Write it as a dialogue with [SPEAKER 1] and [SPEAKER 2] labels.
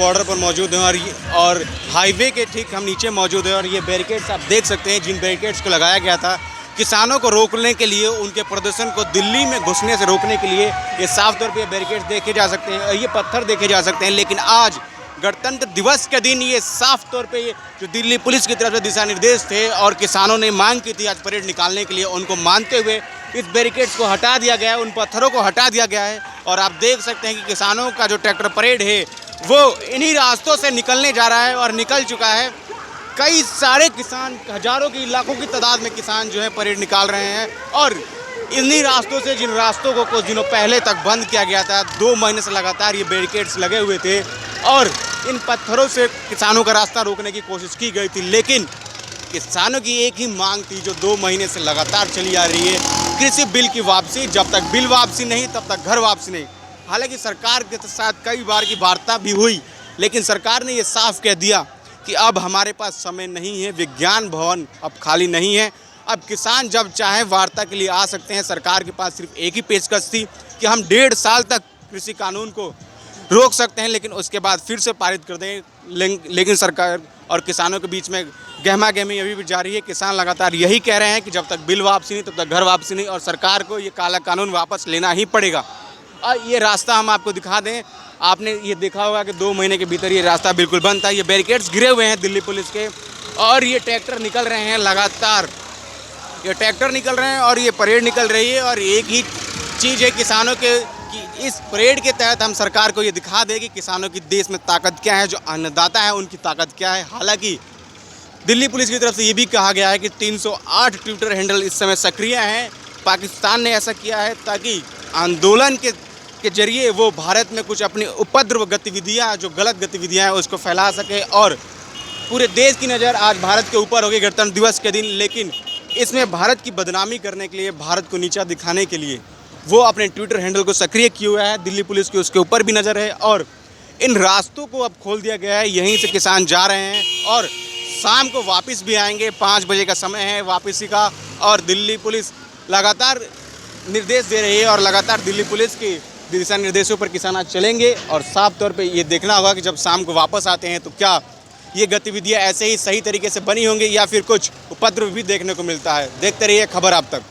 [SPEAKER 1] Border पर मौजूद हैं और हाईवे के ठीक हम नीचे मौजूद हैं और ये बैरिकेड्स आप देख सकते हैं जिन बैरिकेड्स को लगाया गया था किसानों को रोकने के लिए, उनके प्रदर्शन को दिल्ली में घुसने से रोकने के लिए। ये साफ तौर पे बैरिकेड्स देखे जा सकते हैं, ये पत्थर देखे जा सकते हैं। लेकिन आज गणतंत्र दिवस के दिन ये साफ तौर पे ये जो दिल्ली पुलिस की तरफ से दिशा निर्देश थे और किसानों ने मांग की थी आज परेड निकालने के लिए, उनको मानते हुए इस बैरिकेड्स को हटा दिया गया है, उन पत्थरों को हटा दिया गया है। और आप देख सकते हैं कि किसानों का जो ट्रैक्टर परेड है वो इन्हीं रास्तों से निकलने जा रहा है और निकल चुका है। कई सारे किसान, हजारों की लाखों की तादाद में किसान जो है परेड निकाल रहे हैं और इन्हीं रास्तों से, जिन रास्तों को कुछ दिनों पहले तक बंद किया गया था, 2 महीने से लगातार ये बैरिकेड्स लगे हुए थे और इन पत्थरों से किसानों का रास्ता रोकने की कोशिश की गई थी। लेकिन किसानों की एक ही मांग थी जो 2 महीने से लगातार चली आ रही है, कृषि बिल की वापसी। जब तक बिल वापसी नहीं तब तक घर वापसी नहीं। हालांकि सरकार के साथ कई बार की वार्ता भी हुई, लेकिन सरकार ने ये साफ कह दिया कि अब हमारे पास समय नहीं है, विज्ञान भवन अब खाली नहीं है। अब किसान जब चाहे वार्ता के लिए आ सकते हैं। सरकार के पास सिर्फ एक ही पेशकश थी कि हम 1.5 साल तक कृषि कानून को रोक सकते हैं, लेकिन उसके बाद फिर से पारित कर दें। लेकिन सरकार और किसानों के बीच में गहमा गहमी अभी भी जारी है। किसान लगातार यही कह रहे हैं कि जब तक बिल वापसी नहीं तब तक घर वापसी नहीं और सरकार को ये काला कानून वापस लेना ही पड़ेगा। और ये रास्ता हम आपको दिखा दें, आपने ये देखा होगा कि 2 महीने के भीतर ये रास्ता बिल्कुल बंद था। ये बैरिकेड्स गिरे हुए हैं दिल्ली पुलिस के और ये ट्रैक्टर निकल रहे हैं लगातार। ये ट्रैक्टर निकल रहे हैं और ये परेड निकल रही है और एक ही चीज़ है किसानों के कि इस परेड के तहत हम सरकार को ये दिखा दें कि किसानों की देश में ताकत क्या है, जो अन्नदाता है उनकी ताकत क्या है। हालांकि दिल्ली पुलिस की तरफ से ये भी कहा गया है कि 308 ट्विटर हैंडल इस समय सक्रिय हैं। पाकिस्तान ने ऐसा किया है ताकि आंदोलन के जरिए वो भारत में कुछ अपनी उपद्रव गतिविधियाँ, जो गलत गतिविधियाँ हैं, उसको फैला सके और पूरे देश की नज़र आज भारत के ऊपर होगी गणतंत्र दिवस के दिन। लेकिन इसमें भारत की बदनामी करने के लिए, भारत को नीचा दिखाने के लिए वो अपने ट्विटर हैंडल को सक्रिय किया हुआ है। दिल्ली पुलिस की उसके ऊपर भी नज़र है और इन रास्तों को अब खोल दिया गया है। यहीं से किसान जा रहे हैं और शाम को वापस भी आएंगे। 5 बजे का समय है वापसी का और दिल्ली पुलिस लगातार निर्देश दे रही है और लगातार दिल्ली पुलिस की दिशा निर्देशों पर किसान आज चलेंगे। और साफ तौर पे ये देखना होगा कि जब शाम को वापस आते हैं तो क्या ये गतिविधियाँ ऐसे ही सही तरीके से बनी होंगी या फिर कुछ उपद्रव भी देखने को मिलता है। देखते रहिए खबर आप तक।